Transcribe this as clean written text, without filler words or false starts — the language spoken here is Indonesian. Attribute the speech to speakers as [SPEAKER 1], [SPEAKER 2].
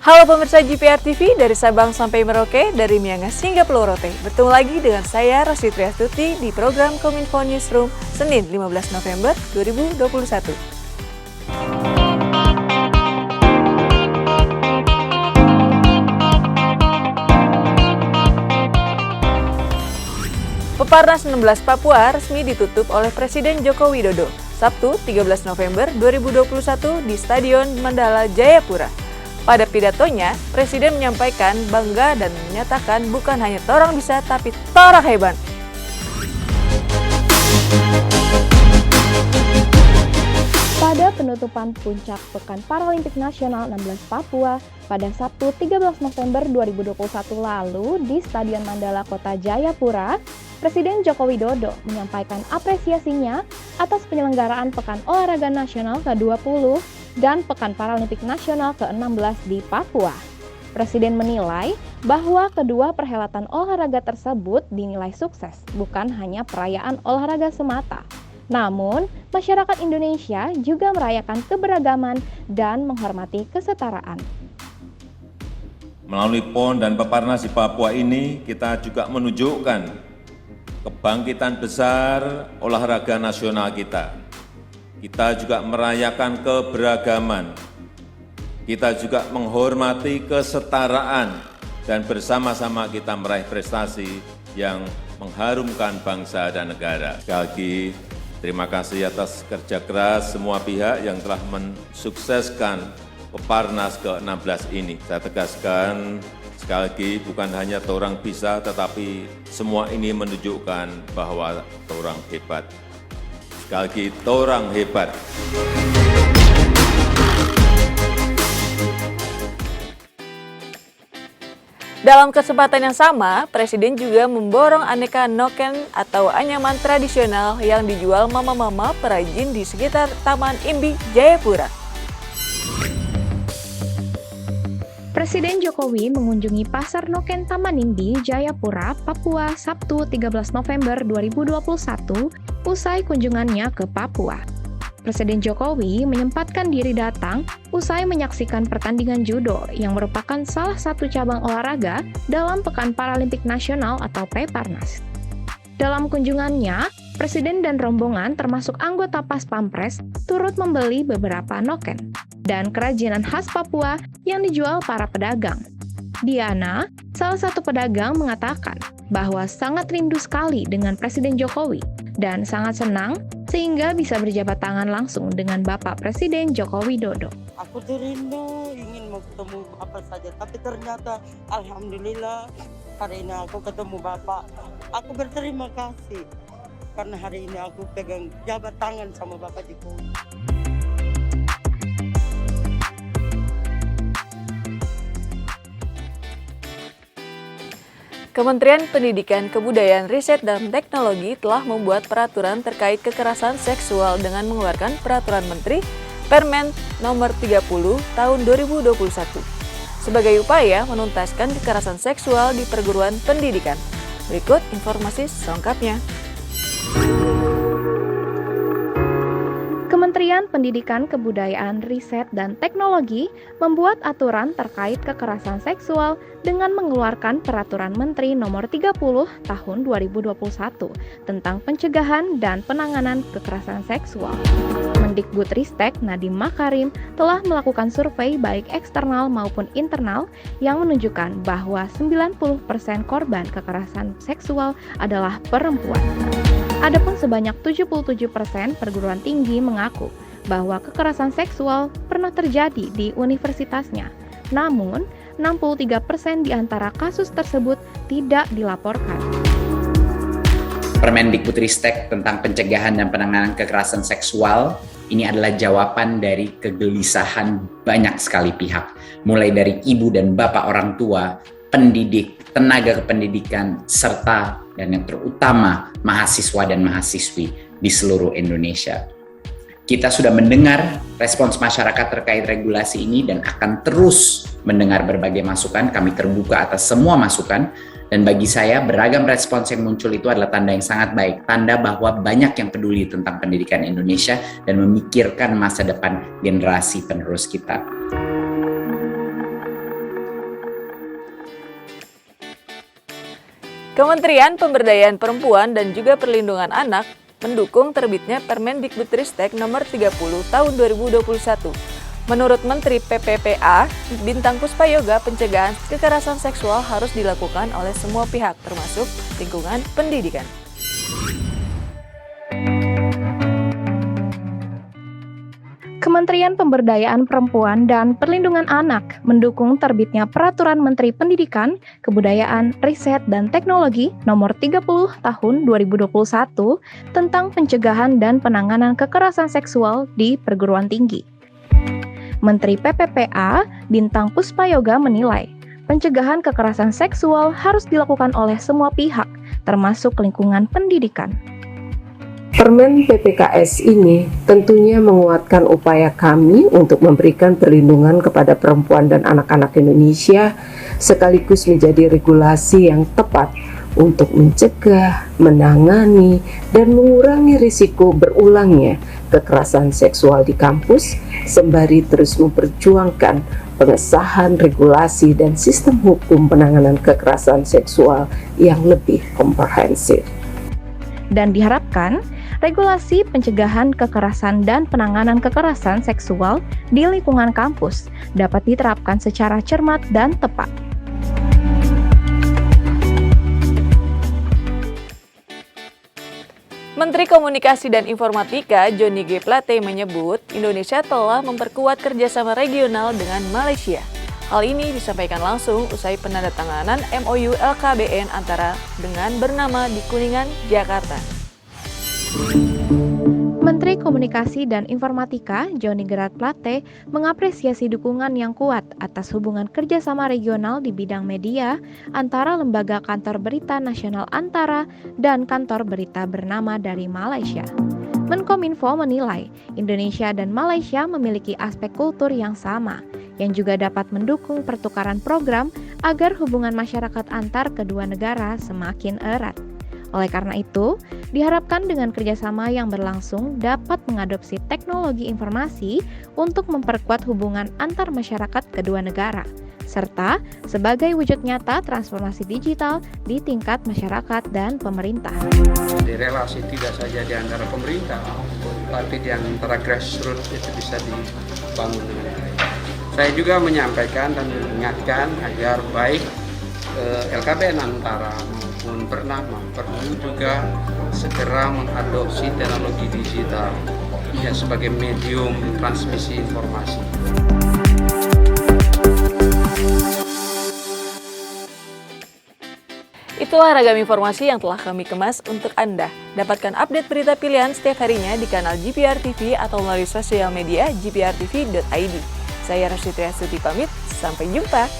[SPEAKER 1] Halo pemirsa GPR TV, dari Sabang sampai Merauke, dari Miangas hingga Pulau Rote. Bertemu lagi dengan saya, Rosti Triastuti, di program Kominfo Newsroom, Senin 15 November 2021. Peparnas 16 Papua resmi ditutup oleh Presiden Joko Widodo, Sabtu 13 November 2021 di Stadion Mandala Jayapura. Pada pidatonya, Presiden menyampaikan bangga dan menyatakan bukan hanya torang bisa, tapi torang hebat.
[SPEAKER 2] Pada penutupan puncak Pekan Paralimpik Nasional 16 Papua pada Sabtu 13 November 2021 lalu di Stadion Mandala Kota Jayapura, Presiden Joko Widodo menyampaikan apresiasinya atas penyelenggaraan Pekan Olahraga Nasional ke-20 dan Pekan Paralimpik Nasional ke-16 di Papua. Presiden menilai bahwa kedua perhelatan olahraga tersebut dinilai sukses, bukan hanya perayaan olahraga semata. Namun, masyarakat Indonesia juga merayakan keberagaman dan menghormati kesetaraan.
[SPEAKER 3] Melalui PON dan Peparnas di Papua ini, kita juga menunjukkan kebangkitan besar olahraga nasional kita. Kita juga merayakan keberagaman. Kita juga menghormati kesetaraan dan bersama-sama kita meraih prestasi yang mengharumkan bangsa dan negara. Sekali lagi, terima kasih atas kerja keras semua pihak yang telah mensukseskan Peparnas ke-16 ini. Saya tegaskan sekali lagi, bukan hanya torang bisa, tetapi semua ini menunjukkan bahwa torang hebat. Sekali lagi, torang hebat.
[SPEAKER 1] Dalam kesempatan yang sama, Presiden juga memborong aneka noken atau anyaman tradisional yang dijual mama-mama perajin di sekitar Taman Imbi, Jayapura.
[SPEAKER 2] Presiden Jokowi mengunjungi Pasar Noken Taman Imbi, Jayapura, Papua, Sabtu 13 November 2021 usai kunjungannya ke Papua. Presiden Jokowi menyempatkan diri datang usai menyaksikan pertandingan judo yang merupakan salah satu cabang olahraga dalam Pekan Paralimpik Nasional atau Peparnas. Dalam kunjungannya, Presiden dan rombongan termasuk anggota Pas Pampres turut membeli beberapa noken dan kerajinan khas Papua yang dijual para pedagang. Diana, salah satu pedagang, mengatakan bahwa sangat rindu sekali dengan Presiden Jokowi dan sangat senang sehingga bisa berjabat tangan langsung dengan Bapak Presiden Joko Widodo.
[SPEAKER 4] Aku tuh rindu, ingin mau ketemu apa saja, tapi ternyata alhamdulillah hari ini aku ketemu Bapak. Aku berterima kasih karena hari ini aku pegang jabat tangan sama Bapak Jokowi.
[SPEAKER 1] Kementerian Pendidikan, Kebudayaan, Riset, dan Teknologi telah membuat peraturan terkait kekerasan seksual dengan mengeluarkan Peraturan Menteri Permen Nomor 30 Tahun 2021 sebagai upaya menuntaskan kekerasan seksual di perguruan pendidikan. Berikut informasi selengkapnya.
[SPEAKER 2] Kementerian Pendidikan, Kebudayaan, Riset, dan Teknologi membuat aturan terkait kekerasan seksual dengan mengeluarkan Peraturan Menteri Nomor 30 Tahun 2021 tentang pencegahan dan penanganan kekerasan seksual. Mendikbudristek Nadiem Makarim telah melakukan survei baik eksternal maupun internal yang menunjukkan bahwa 90% korban kekerasan seksual adalah perempuan. Adapun sebanyak 77% perguruan tinggi mengaku bahwa kekerasan seksual pernah terjadi di universitasnya. Namun, 63% di antara kasus tersebut tidak dilaporkan.
[SPEAKER 5] Permendikbudristek tentang pencegahan dan penanganan kekerasan seksual ini adalah jawaban dari kegelisahan banyak sekali pihak, mulai dari ibu dan bapak orang tua, pendidik, tenaga kependidikan, serta dan yang terutama mahasiswa dan mahasiswi di seluruh Indonesia. Kita sudah mendengar respons masyarakat terkait regulasi ini dan akan terus mendengar berbagai masukan. Kami terbuka atas semua masukan, dan bagi saya beragam respons yang muncul itu adalah tanda yang sangat baik, tanda bahwa banyak yang peduli tentang pendidikan Indonesia dan memikirkan masa depan generasi penerus kita.
[SPEAKER 1] Kementerian Pemberdayaan Perempuan dan juga Perlindungan Anak mendukung terbitnya Permendikbudristek Nomor 30 Tahun 2021. Menurut Menteri PPPA, Bintang Puspayoga, pencegahan kekerasan seksual harus dilakukan oleh semua pihak, termasuk lingkungan pendidikan.
[SPEAKER 2] Kementerian Pemberdayaan Perempuan dan Perlindungan Anak mendukung terbitnya Peraturan Menteri Pendidikan, Kebudayaan, Riset, dan Teknologi Nomor 30 Tahun 2021 tentang pencegahan dan penanganan kekerasan seksual di perguruan tinggi. Menteri PPPA, Bintang Puspayoga menilai, pencegahan kekerasan seksual harus dilakukan oleh semua pihak, termasuk lingkungan pendidikan.
[SPEAKER 6] Permen PPKS ini tentunya menguatkan upaya kami untuk memberikan perlindungan kepada perempuan dan anak-anak Indonesia, sekaligus menjadi regulasi yang tepat untuk mencegah, menangani, dan mengurangi risiko berulangnya kekerasan seksual di kampus, sembari terus memperjuangkan pengesahan regulasi dan sistem hukum penanganan kekerasan seksual yang lebih komprehensif.
[SPEAKER 2] Dan diharapkan, regulasi pencegahan kekerasan dan penanganan kekerasan seksual di lingkungan kampus dapat diterapkan secara cermat dan tepat.
[SPEAKER 1] Menteri Komunikasi dan Informatika Johnny G. Plate menyebut Indonesia telah memperkuat kerjasama regional dengan Malaysia. Hal ini disampaikan langsung usai penandatanganan MOU LKBN antara dengan bernama di Kuningan, Jakarta.
[SPEAKER 2] Menteri Komunikasi dan Informatika Johnny G. Plate mengapresiasi dukungan yang kuat atas hubungan kerjasama regional di bidang media antara lembaga kantor berita nasional Antara dan kantor berita bernama dari Malaysia. Menkominfo menilai Indonesia dan Malaysia memiliki aspek kultur yang sama, yang juga dapat mendukung pertukaran program agar hubungan masyarakat antar kedua negara semakin erat. Oleh karena itu, diharapkan dengan kerjasama yang berlangsung dapat mengadopsi teknologi informasi untuk memperkuat hubungan antar masyarakat kedua negara, serta sebagai wujud nyata transformasi digital di tingkat masyarakat dan pemerintah.
[SPEAKER 7] Di relasi tidak saja di antara pemerintah, tapi di antara grassroots itu bisa dibangun dengan baik. Saya juga menyampaikan dan mengingatkan agar baik LKBN Antara maupun bernama perlu juga segera mengadopsi teknologi digital ya sebagai medium transmisi informasi.
[SPEAKER 1] Itulah ragam informasi yang telah kami kemas untuk Anda. Dapatkan update berita pilihan setiap harinya di kanal GPR TV atau melalui sosial media gprtv.id. Saya Rosyitri Astuti pamit, sampai jumpa.